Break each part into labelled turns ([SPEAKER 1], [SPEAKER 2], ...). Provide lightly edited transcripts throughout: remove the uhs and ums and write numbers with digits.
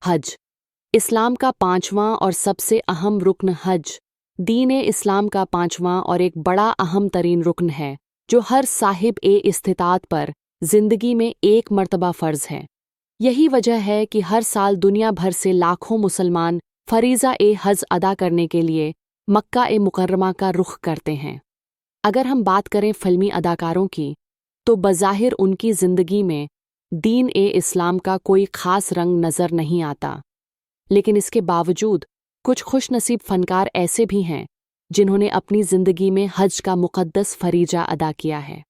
[SPEAKER 1] हज। इस्लाम का पांचवां और सबसे अहम रुकन हज दीन-ए-इस्लाम का पांचवां और एक बड़ा अहम तरीन रुकन है जो हर साहिब-ए-इस्तिताअत पर जिंदगी में एक मर्तबा फ़र्ज है। यही वजह है कि हर साल दुनिया भर से लाखों मुसलमान फरीज़ा-ए-हज अदा करने के लिए मक्का-ए-मुकर्रमा का रुख करते हैं। अगर हम बात करें फ़िल्मी अदाकारों की, तो बज़ाहिर उनकी ज़िंदगी में दीन-ए-इस्लाम का कोई ख़ास रंग नज़र नहीं आता, लेकिन इसके बावजूद कुछ खुशनसीब फ़नकार ऐसे भी हैं जिन्होंने अपनी ज़िंदगी में हज का मुक़द्दस फ़रीज़ा अदा किया है।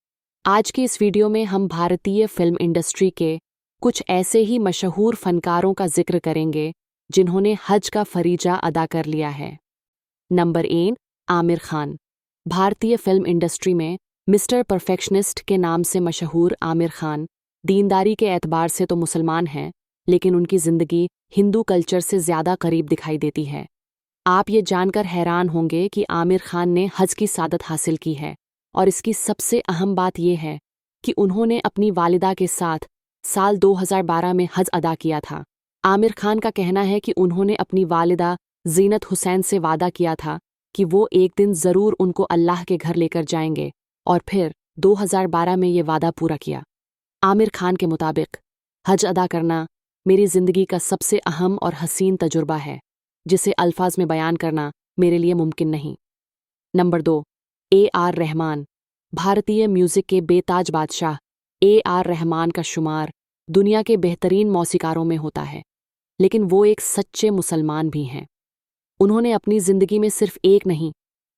[SPEAKER 1] आज की इस वीडियो में हम भारतीय फ़िल्म इंडस्ट्री के कुछ ऐसे ही मशहूर फ़नकारों का ज़िक्र करेंगे जिन्होंने हज का फ़रीज़ा अदा कर लिया है। नंबर 1, आमिर खान। भारतीय फ़िल्म इंडस्ट्री में मिस्टर परफेक्शनिस्ट के नाम से मशहूर आमिर खान दीनदारी के एतबार से तो मुसलमान हैं, लेकिन उनकी ज़िंदगी हिंदू कल्चर से ज़्यादा करीब दिखाई देती है। आप ये जानकर हैरान होंगे कि आमिर खान ने हज की सादत हासिल की है, और इसकी सबसे अहम बात यह है कि उन्होंने अपनी वालिदा के साथ साल 2012 में हज अदा किया था। आमिर खान का कहना है कि उन्होंने अपनी वालिदा ज़ीनत हुसैन से वादा किया था कि वो एक दिन ज़रूर उनको अल्लाह के घर लेकर जाएंगे, और फिर 2012 में ये वादा पूरा किया। आमिर खान के मुताबिक हज अदा करना मेरी ज़िंदगी का सबसे अहम और हसीन तजुर्बा है, जिसे अल्फाज में बयान करना मेरे लिए मुमकिन नहीं। Number 2, A R. रहमान। भारतीय म्यूज़िक के बेताज बादशाह ए.आर. रहमान का शुमार दुनिया के बेहतरीन मौसीकारों में होता है, लेकिन वो एक सच्चे मुसलमान भी हैं। उन्होंने अपनी ज़िंदगी में सिर्फ एक नहीं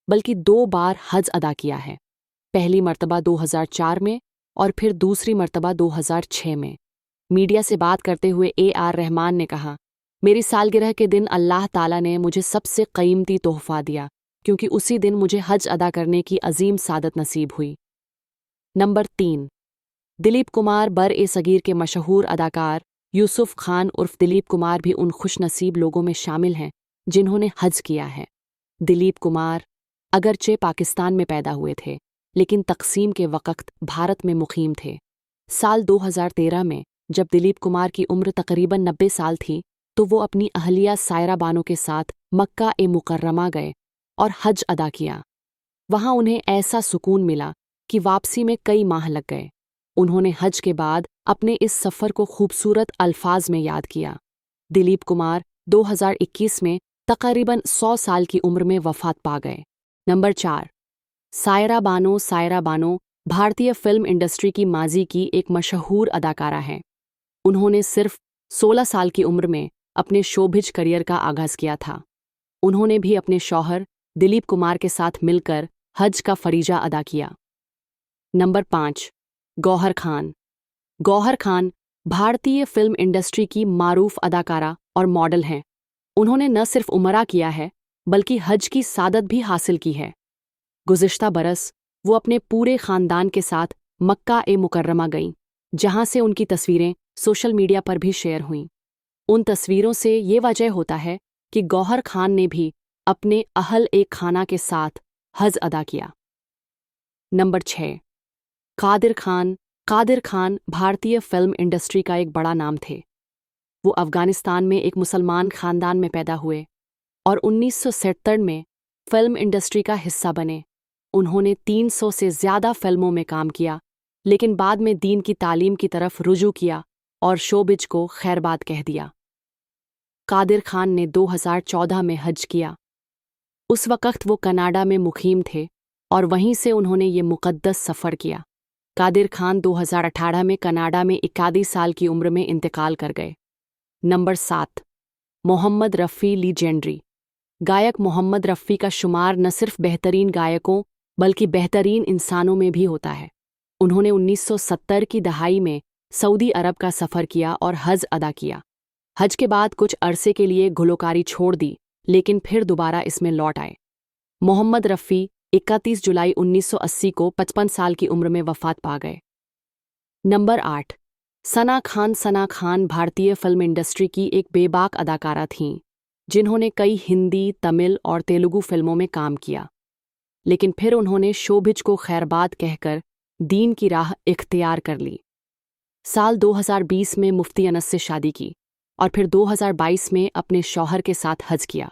[SPEAKER 1] बल्कि 2 बार हज अदा किया है। पहली मर्तबा 2004 में और फिर दूसरी मर्तबा 2006 में। मीडिया से बात करते हुए ए.आर. रहमान ने कहा, मेरी सालगिरह के दिन अल्लाह ताला ने मुझे सबसे कीमती तोहफ़ा दिया, क्योंकि उसी दिन मुझे हज अदा करने की अजीम सादत नसीब हुई। नंबर 3, दिलीप कुमार। बर-ए-सगीर के मशहूर अदाकार यूसुफ खान उर्फ दिलीप कुमार भी उन खुशनसीब लोगों में शामिल हैं जिन्होंने हज किया है। दिलीप कुमार अगरचे पाकिस्तान में पैदा हुए थे, लेकिन तक़सीम के वक़्त भारत में मुक़ीम थे। साल 2013 में जब दिलीप कुमार की उम्र तकरीबन 90 साल थी, तो वो अपनी अहलिया सायरा बानो के साथ मक्का-ए-मुकर्रमा गए और हज अदा किया। वहाँ उन्हें ऐसा सुकून मिला कि वापसी में कई माह लग गए। उन्होंने हज के बाद अपने इस सफ़र को खूबसूरत अल्फाज में याद किया। दिलीप कुमार 2021 में तकरीबन 100 साल की उम्र में वफ़ात पा गए। नंबर 4, सायरा बानो। सायरा बानो भारतीय फ़िल्म इंडस्ट्री की माजी की एक मशहूर अदाकारा हैं। उन्होंने सिर्फ 16 साल की उम्र में अपने शोबिज करियर का आगाज़ किया था। उन्होंने भी अपने शौहर दिलीप कुमार के साथ मिलकर हज का फ़रीज़ा अदा किया। नंबर 5, गौहर खान। गौहर खान भारतीय फ़िल्म इंडस्ट्री की मारूफ अदाकारा और मॉडल हैं। उन्होंने न सिर्फ उमरा किया है, बल्कि हज की सादत भी हासिल की है। गुज़िश्ता बरस वो अपने पूरे ख़ानदान के साथ मक्का-ए-मुकर्रमा गईं, जहाँ से उनकी तस्वीरें सोशल मीडिया पर भी शेयर हुईं। उन तस्वीरों से ये वाज़ेह होता है कि गौहर खान ने भी अपने अहल-ए-खाना के साथ हज अदा किया। नंबर 6, कादिर खान। कादिर खान भारतीय फ़िल्म इंडस्ट्री का एक बड़ा नाम थे। वो अफ़गानिस्तान में एक मुसलमान ख़ानदान में पैदा हुए और 1970 में फ़िल्म इंडस्ट्री का हिस्सा बने। उन्होंने 300 से ज़्यादा फ़िल्मों में काम किया, लेकिन बाद में दीन की तालीम की तरफ रुजू किया और शोबिज को खैरबाद कह दिया। कादिर खान ने 2014 में हज किया। उस वक़्त वो कनाडा में मुक़ीम थे और वहीं से उन्होंने ये मुक़द्दस सफ़र किया। कादिर खान 2018 में कनाडा में 41 साल की उम्र में इंतकाल कर गए। नंबर 7, मोहम्मद रफ़ी। लीजेंडरी गायक मोहम्मद रफ़ी का शुमार न सिर्फ बेहतरीन गायकों बल्कि बेहतरीन इंसानों में भी होता है। उन्होंने 1970 की दहाई में सऊदी अरब का सफ़र किया और हज अदा किया। हज के बाद कुछ अरसे के लिए गुलकारी छोड़ दी, लेकिन फिर दोबारा इसमें लौट आए। मोहम्मद रफ़ी 31 जुलाई 1980 को 55 साल की उम्र में वफ़ात पा गए। नंबर 8, सना खान। सना खान भारतीय फ़िल्म इंडस्ट्री की एक बेबाक अदाकारा थीं, जिन्होंने कई हिंदी, तमिल और तेलुगु फ़िल्मों में काम किया, लेकिन फिर उन्होंने शोबिज को खैरबाद कहकर दीन की राह इख्तियार कर ली। साल 2020 में मुफ्ती अनस से शादी की। और फिर 2022 में अपने शौहर के साथ हज किया।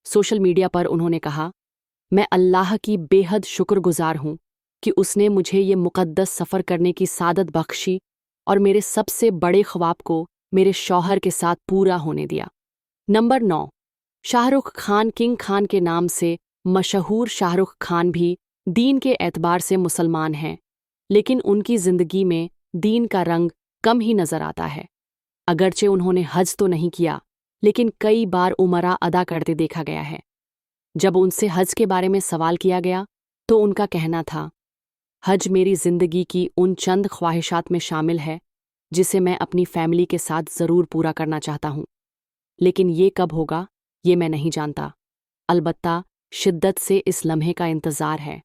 [SPEAKER 1] सोशल मीडिया पर उन्होंने कहा, मैं अल्लाह की बेहद शुक्रगुजार हूँ कि उसने मुझे ये मुक़द्दस सफ़र करने की सादत बख्शी और मेरे सबसे बड़े ख्वाब को मेरे शौहर के साथ पूरा होने दिया। नंबर 9, शाहरुख खान। किंग खान के नाम से मशहूर शाहरुख खान भी दीन के एतबार से मुसलमान हैं, लेकिन उनकी ज़िंदगी में दीन का रंग कम ही नज़र आता है। अगरचे उन्होंने हज तो नहीं किया, लेकिन कई बार उमरा अदा करते देखा गया है। जब उनसे हज के बारे में सवाल किया गया तो उनका कहना था, हज मेरी ज़िंदगी की उन चंद ख्वाहिशात में शामिल है जिसे मैं अपनी फैमिली के साथ ज़रूर पूरा करना चाहता हूँ, लेकिन ये कब होगा ये मैं नहीं जानता। अलबत्ता शिद्दत से इस लम्हे का इंतज़ार है।